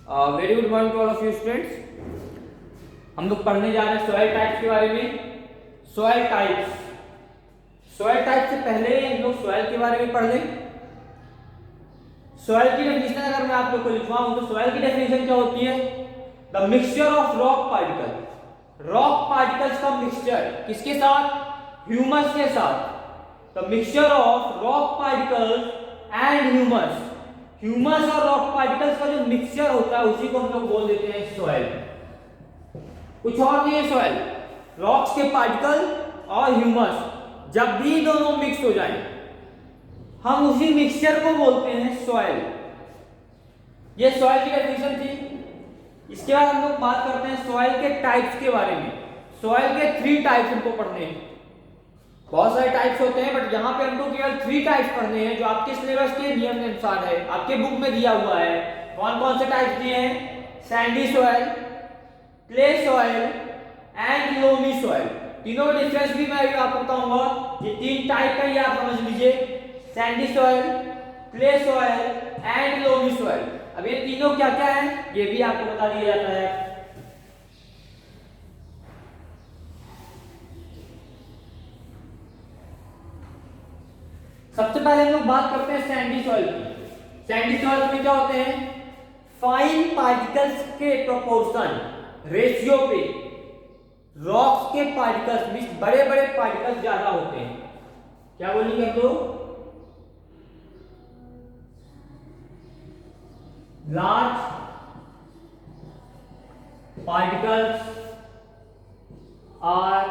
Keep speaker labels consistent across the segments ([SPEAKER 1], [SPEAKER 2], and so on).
[SPEAKER 1] Very good morning to all of you students. हम लोग पढ़ने जा रहे हैं सॉइल टाइप्स के बारे में। सॉइल टाइप्स से पहले हम लोग सॉइल के बारे में पढ़ लें। सॉइल की डेफिनेशन अगर मैं आप लोग को लिखवाऊं तो सॉइल की डेफिनेशन क्या होती है? The mixture of rock particle, rock particles का मिक्सचर किसके साथ? ह्यूमस के साथ। The mixture of rock particles and humus, humus और रॉक पार्टिकल्स का जो मिक्सचर होता है उसी को हम लोग बोल देते हैं सॉइल। कुछ और नहीं है सॉइल, रॉक्स के पार्टिकल और ह्यूमस जब भी दोनों मिक्स हो जाएं हम उसी मिक्सचर को बोलते हैं सॉइल। ये सॉइल की डेफिनेशन थी। इसके बाद हम लोग बात करते हैं सॉइल के टाइप्स के बारे में। सॉइल के 3 टाइप्स हमको पढ़ने हैं। बहुत सारे टाइप्स होते हैं बट यहाँ पे हमको केवल 3 टाइप्स पढ़ने हैं जो आपके सिलेबस के नियम के अनुसार है, आपके बुक में दिया हुआ है। कौन कौन से टाइप्स दिए हैं? Sandy soil, clay soil and loamy soil. तीनों का डिफरेंस भी मैं अभी आपको बताऊंगा। ये 3 टाइप का ही आप समझ लीजिए, Sandy soil, clay soil and loamy soil. अब ये तीनों क्या क्या है ये भी आपको बता दिया जाता है। सबसे पहले हम लोग बात करते हैं सैंडी सॉइल की। सैंडी सॉइल में क्या होते हैं? फाइन पार्टिकल्स के प्रोपोर्शन रेशियो पे रॉक्स के पार्टिकल्स में बड़े बड़े पार्टिकल्स ज्यादा होते हैं। क्या बोलेंगे हम लोग? Large particles are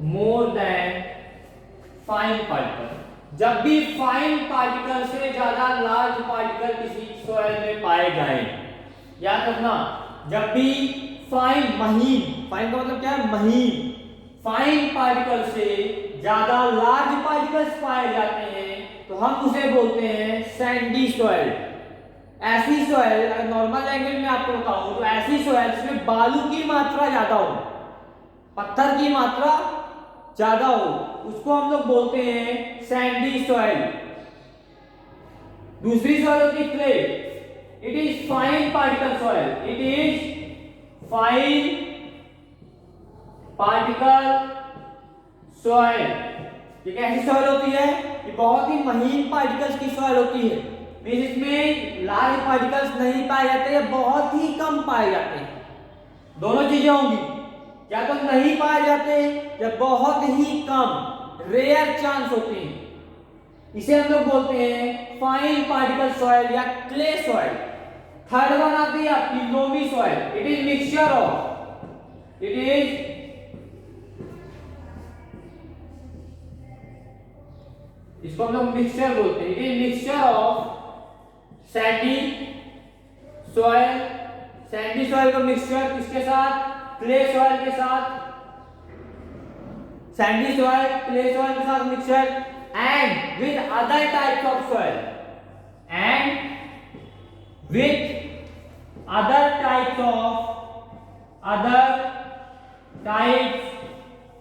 [SPEAKER 1] more than fine particle. जब भी फाइन पार्टिकल से ज्यादा लार्ज पार्टिकल किसी सॉइल में पाए जाएं, याद रखना, जब भी फाइन महीन, फाइन का मतलब क्या है? महीन, फाइन पार्टिकल से ज्यादा लार्ज पार्टिकल्स पाए जाते हैं तो हम उसे बोलते हैं सैंडी सॉइल। ऐसी सॉइल, अगर नॉर्मल लैंग्वेज में आपको बताऊं तो ऐसी सॉइल जिसमें बालू की मात्रा ज्यादा हो, पत्थर की मात्रा ज्यादा हो, उसको हम लोग बोलते हैं सैंडी सॉइल। दूसरी सॉइल होती है clay. It is fine particle soil, it is fine particle soil. ये कैसी सॉइल होती है? ये बहुत ही महीन पार्टिकल्स की सॉइल होती है। मींस इसमें लार्ज पार्टिकल्स नहीं पाए जाते, बहुत ही कम पाए जाते हैं। दोनों चीजें होंगी, या तो नहीं पाए जाते या बहुत ही कम, रेयर चांस होते हैं। इसे हम लोग बोलते हैं फाइन पार्टिकल सॉइल या क्ले सॉइल। थर्ड वन आती है आपकी loamy soil. It is mixture of, it is इसको हम लोग मिक्सचर बोलते हैं। It is mixture of Sandy soil, Sandy soil का मिक्सचर किसके साथ? क्ले सॉइल के साथ। सैंडी सॉइल क्ले सॉइल के साथ mixture and with other types of soil, and with other types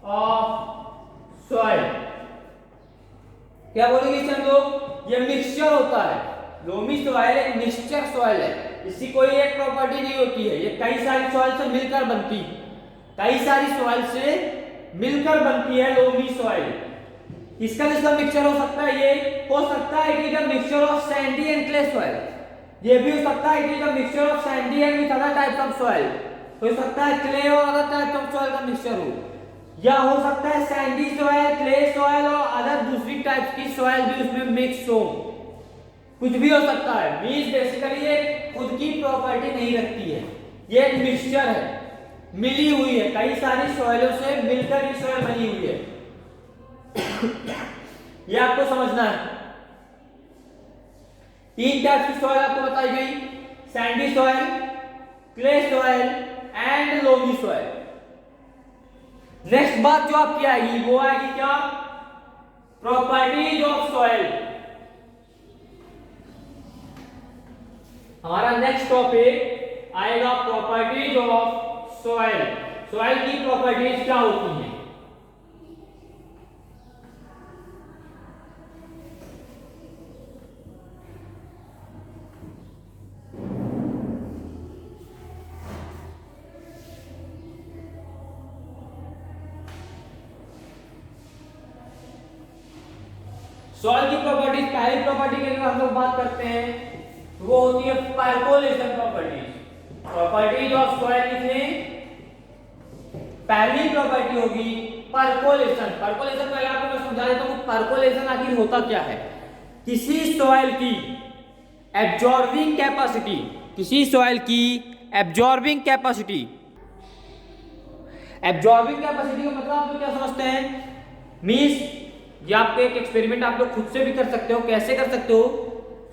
[SPEAKER 1] of soil. क्या बोलेंगे इसे हम लोग? ये मिक्सचर होता है। लोमी सॉइल एक मिक्सचर सॉइल है, इसकी कोई एक प्रॉपर्टी नहीं होती है। ये कई सारी सॉइल से मिलकर बनती है, कई सारी सॉइल से मिलकर बनती है लोमी सॉइल। इसका मिक्सचर हो सकता है, ये हो सकता है it is a mixture of Sandy and clay soil. ये भी हो सकता है it is a mixture of Sandy and with other types of soil. हो सकता है क्ले और अदर टाइप्स ऑफ सॉइल का मिक्सचर हो, या हो सकता है सैंडी सॉइल, क्ले सॉइल और अदर दूसरी टाइप्स की सॉइल भी उसमें मिक्स हो। कुछ भी हो सकता है। मींस बेसिकली ये खुद की प्रॉपर्टी नहीं रखती है, ये एक मिक्सचर है, मिली हुई है, कई सारी सॉइलों से मिलकर ये सॉइल बनी हुई है। ये आपको समझना है। 3 टाइप्स की सॉइल आपको बताई गई, Sandy soil, clay soil and loamy soil. Next बात जो आपकी आएगी वो आएगी क्या? Properties of soil. हमारा नेक्स्ट टॉपिक आएगा प्रॉपर्टीज ऑफ सॉइल। सॉइल की प्रॉपर्टीज क्या होती हैं? सॉइल की प्रॉपर्टीज, पहली प्रॉपर्टी की अगर हम लोग बात करते हैं वो होती है percolation properties. Properties of soil कितने, पहली प्रॉपर्टी होगी परकोलेशन। परकोलेशन पहले आपको मैं समझा देता हूं परकोलेशन आखिर होता क्या है। किसी सॉइल की एब्जॉर्बिंग कैपेसिटी, किसी सॉइल की एब्जॉर्बिंग कैपेसिटी, एब्जॉर्बिंग कैपेसिटी का मतलब आप लोग क्या समझते हैं, मींस ये आपको एक एक्सपेरिमेंट आप लोग खुद से भी कर सकते हो। कैसे कर सकते हो,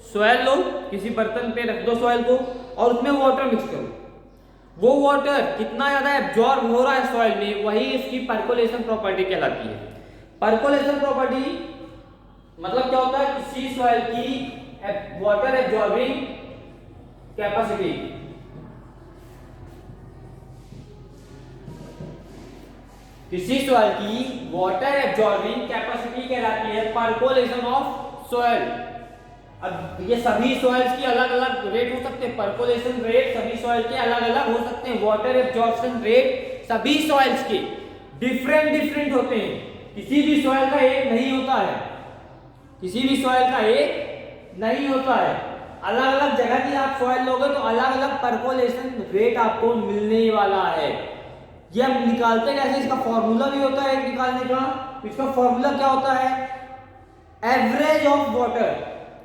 [SPEAKER 1] सॉइल लो, किसी बर्तन पे रख दो सॉइल को और उसमें वाटर मिक्स करो, वो वाटर कितना ज्यादा एब्जॉर्ब हो रहा है सॉइल में, वही इसकी परकोलेशन प्रॉपर्टी कहलाती है। परकोलेशन प्रॉपर्टी मतलब क्या होता है, किसी सॉइल की वाटर एब्जॉर्बिंग कैपेसिटी, किसी सॉइल की वाटर एब्जॉर्बिंग कैपेसिटी कहलाती है परकोलेशन ऑफ सॉइल। अब ये सभी सॉइल्स की अलग अलग रेट हो सकते हैं, परकोलेशन रेट सभी सॉइल के अलग अलग हो सकते हैं, वाटर एब्जॉर्प्शन रेट सभी सॉइल्स के डिफरेंट होते हैं। किसी भी सॉइल का एक नहीं होता है, किसी भी सॉइल का एक नहीं होता है। अलग अलग जगह की आप सॉइल लोगे तो अलग अलग परकोलेशन रेट आपको मिलने वाला है। ये हम निकालते कैसे, इसका फॉर्मूला भी होता है एक निकालने का। इसका फॉर्मूला क्या होता है, एवरेज ऑफ वाटर,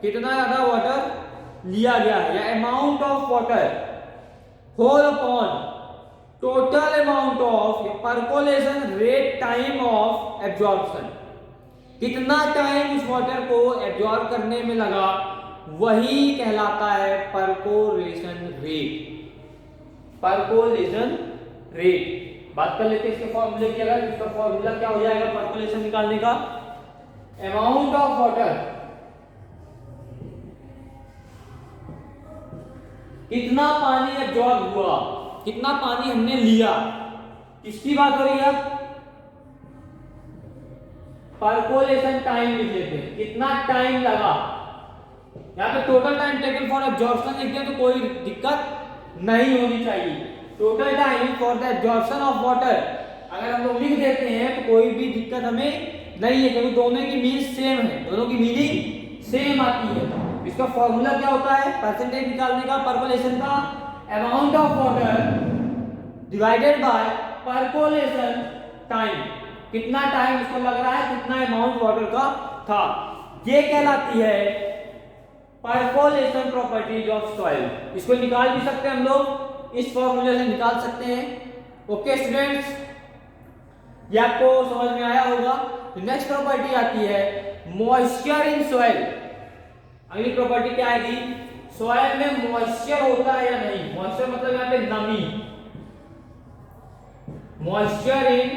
[SPEAKER 1] कितना ज्यादा वाटर लिया गया है, या amount of water whole upon total amount of percolation rate time of absorption, कितना टाइम उस वाटर को एब्जॉर्ब करने में लगा, वही कहलाता है परकोलेशन रेट। परकोलेशन रेट बात कर लेते हैं इसके फॉर्मूले की। अगर इसका फॉर्मूला क्या हो जाएगा परकोलेशन निकालने का, अमाउंट ऑफ वाटर, कितना पानी एब्जॉर्ब हुआ, कितना पानी हमने लिया, किसकी बात हो रही है, परकोलेशन टाइम लिख लेते हैं, कितना टाइम लगा। यहाँ पे total time taken for absorption लिखते हैं तो कोई दिक्कत नहीं होनी चाहिए। Total time for the absorption of water अगर हम लोग लिख देते हैं तो कोई भी दिक्कत हमें नहीं है, क्योंकि दोनों की मीनिंग सेम है, दोनों की मीनिंग सेम आती है। इसका फॉर्मूला क्या होता है परसेंटेज निकालने का परकोलेशन का, amount of water divided by percolation time, कितना टाइम इसको लग रहा है, कितना अमाउंट वाटर का था, ये कहलाती है परकोलेशन प्रॉपर्टीज ऑफ सॉइल। इसको निकाल भी सकते हैं हम लोग, इस फॉर्मूले से निकाल सकते हैं। ओके स्टूडेंट्स, ये आपको समझ में आया होगा। नेक्स्ट प्रॉपर्टी आती है मॉइस्चर इन सॉइल। अगली प्रॉपर्टी क्या आएगी, सॉइल में मॉइस्चर होता है या नहीं। मॉइस्चर मतलब यहाँ पे नमी, मॉइस्चर इन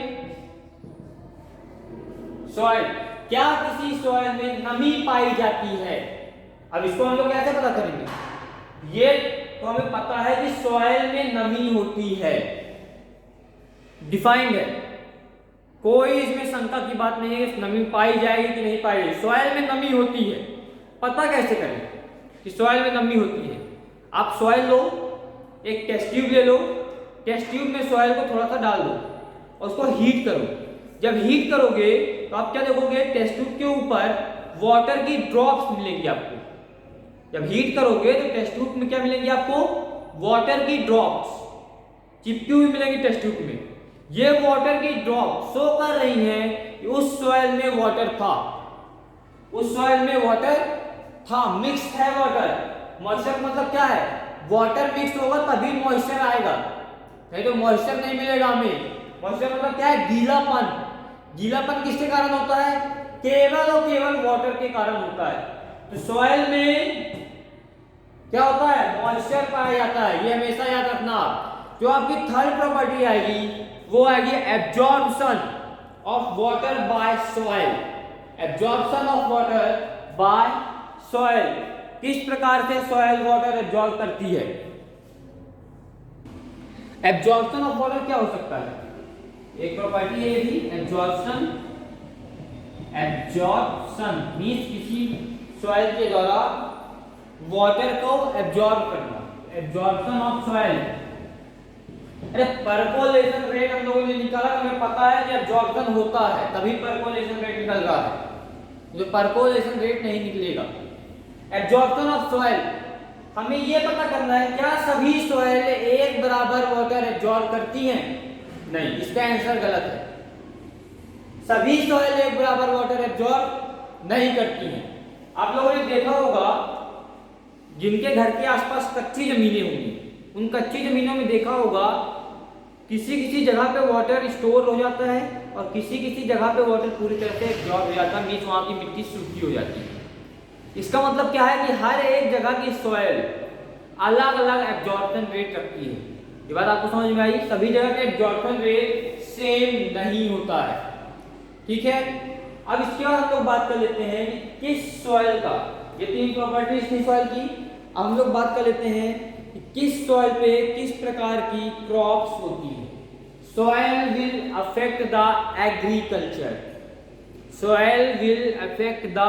[SPEAKER 1] सॉइल, क्या किसी सॉइल में नमी पाई जाती है। अब इसको हम लोग कैसे पता करेंगे, ये तो हमें पता है कि सॉइल में नमी होती है, डिफाइंड है, कोई इसमें शंका की बात नहीं है कि नमी पाई जाएगी कि नहीं पाई जाएगी। सॉइल में नमी होती है, पता कैसे करें कि सॉइल में नमी होती है। आप सॉइल लो, एक टेस्ट ट्यूब ले लो, टेस्ट ट्यूब में सॉइल को थोड़ा सा डाल दो और उसको हीट करो। जब हीट करोगे तो आप क्या देखोगे, टेस्ट ट्यूब के ऊपर वाटर की ड्रॉप्स मिलेंगी आपको। जब हीट करोगे तो टेस्ट ट्यूब में क्या मिलेंगी आपको, वाटर की ड्रॉप्स चिपकी हुई मिलेंगी टेस्ट ट्यूब में। ये वाटर की ड्रॉप शो कर रही हैं कि उस सॉइल में वाटर था, उस सॉइल में वाटर था, मिक्स है वाटर। मॉइस्चर मतलब क्या है, वाटर मिक्स होगा तभी मॉइस्चर आएगा, नहीं तो मॉइस्चर नहीं मिलेगा हमें। मॉइस्चर मतलब क्या है, गीलापन। गीलापन किसके कारण होता है, केवल और केवल वाटर के कारण होता है। तो सॉइल में क्या होता है, मॉइस्चर पाया जाता है, ये हमेशा याद रखना। जो आपकी थर्ड प्रॉपर्टी आएगी वो आएगी absorption of water bye soil. Absorption of water bye soil, किस प्रकार से सॉइल वाटर एब्जॉर्ब करती है। एब्जॉर्प्शन ऑफ वाटर क्या हो सकता है, एक प्रॉपर्टी है ये भी, एब्जॉर्प्शन। एब्जॉर्प्शन मींस किसी सॉइल के द्वारा वाटर को एब्जॉर्ब करना, एब्जॉर्प्शन ऑफ सॉइल। अरे परकोलेशन रेट हम लोगों ने निकाला, हमें पता है कि एब्जॉर्प्शन होता है तभी परकोलेशन रेट निकल रहा है। जो परकोलेशन रेट नहीं निकलेगा। एब्जॉर्प्शन ऑफ सॉइल, हमें ये पता करना है क्या सभी सॉइल एक बराबर वाटर एब्जॉर्ब करती हैं? नहीं, इसका आंसर गलत है। सभी सॉइल एक बराबर वाटर एब्जॉर्ब नहीं करती हैं। आप लोगों ने देखा होगा जिनके घर के आसपास कच्ची जमीनें होंगी, उन कच्ची जमीनों में देखा होगा किसी किसी जगह पे वाटर स्टोर हो जाता है और किसी किसी जगह पे वाटर पूरी तरह से एब्जॉर्ब हो जाता है, मींस वहां की मिट्टी सूखी हो जाती है। इसका मतलब क्या है कि हर एक जगह की सॉइल अलग अलग एब्जॉर्प्शन रेट रखती है। ये बात आपको समझ में आई? सभी जगह का एब्जॉर्प्शन रेट सेम नहीं होता है, ठीक है। अब इसके बाद हम लोग बात कर लेते हैं कि किस सॉइल का, ये तीन प्रॉपर्टीज थी सॉइल की। अब हम लोग बात कर लेते हैं कि किस सॉइल पे किस प्रकार की क्रॉप्स होती है। Soil will affect the agriculture, soil will affect the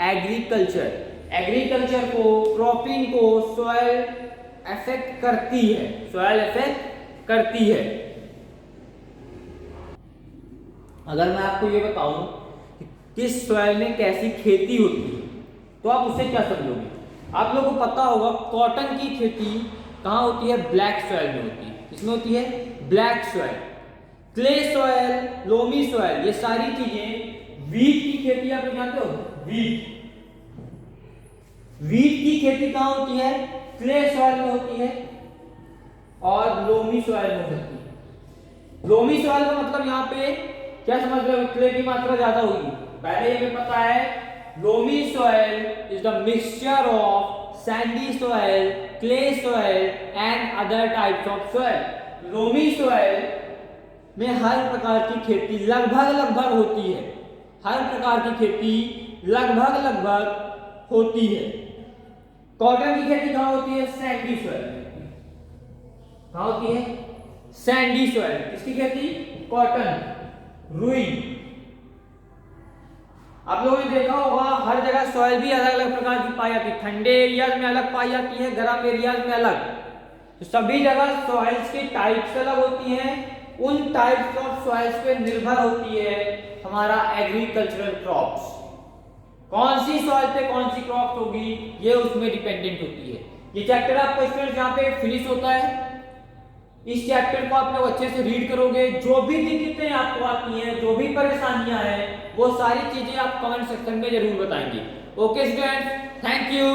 [SPEAKER 1] agriculture, agriculture को, क्रॉपिंग को सॉइल अफेक्ट करती है, सॉइल अफेक्ट करती है। अगर मैं आपको ये बताऊं कि किस सॉइल में कैसी खेती होती है तो आप उससे क्या समझोगे? आप लोगों को पता होगा कॉटन की खेती कहाँ होती है? ब्लैक सॉइल में होती है। किसमें होती है? Black soil. Clay soil, loamy soil, ये सारी चीजें, वीट की खेती आप लोग जानते हो? वीट, वीट की खेती कहाँ होती है? क्ले सॉइल में होती है और लोमी सॉइल में होती है। लोमी सॉइल का मतलब यहाँ पे क्या समझ रहे हो? क्ले की मात्रा ज्यादा होगी। पहले ये हमें पता है loamy soil is the mixture of Sandy soil, clay soil and other types of soil. Loamy soil में हर प्रकार की खेती लगभग होती है, हर प्रकार की खेती लगभग होती है। कॉटन की खेती कहाँ होती है? Sandy soil. कहाँ होती है? Sandy soil. किसकी खेती? कॉटन, रुई। आप लोगों ने देखा होगा हर जगह सॉइल भी अलग अलग प्रकार की पाई जाती है, ठंडे एरियाज में अलग पाई जाती है, गर्म एरियाज में अलग। तो सभी जगह सॉइल्स की टाइप्स अलग होती हैं, उन टाइप्स ऑफ सॉइल्स पे निर्भर होती है हमारा एग्रीकल्चरल क्रॉप्स। कौन सी सॉइल पे कौन सी क्रॉप्स होगी ये उसमें डिपेंडेंट होती है। ये चैप्टर आपका स्टूडेंट्स यहाँ पे फिनिश होता है। इस चैप्टर को आप लोग अच्छे से रीड करोगे, जो भी दिक्कतें आपको आती हैं, जो भी परेशानियां हैं, वो सारी चीजें आप कमेंट सेक्शन में जरूर बताएंगे। Okay students, thank you.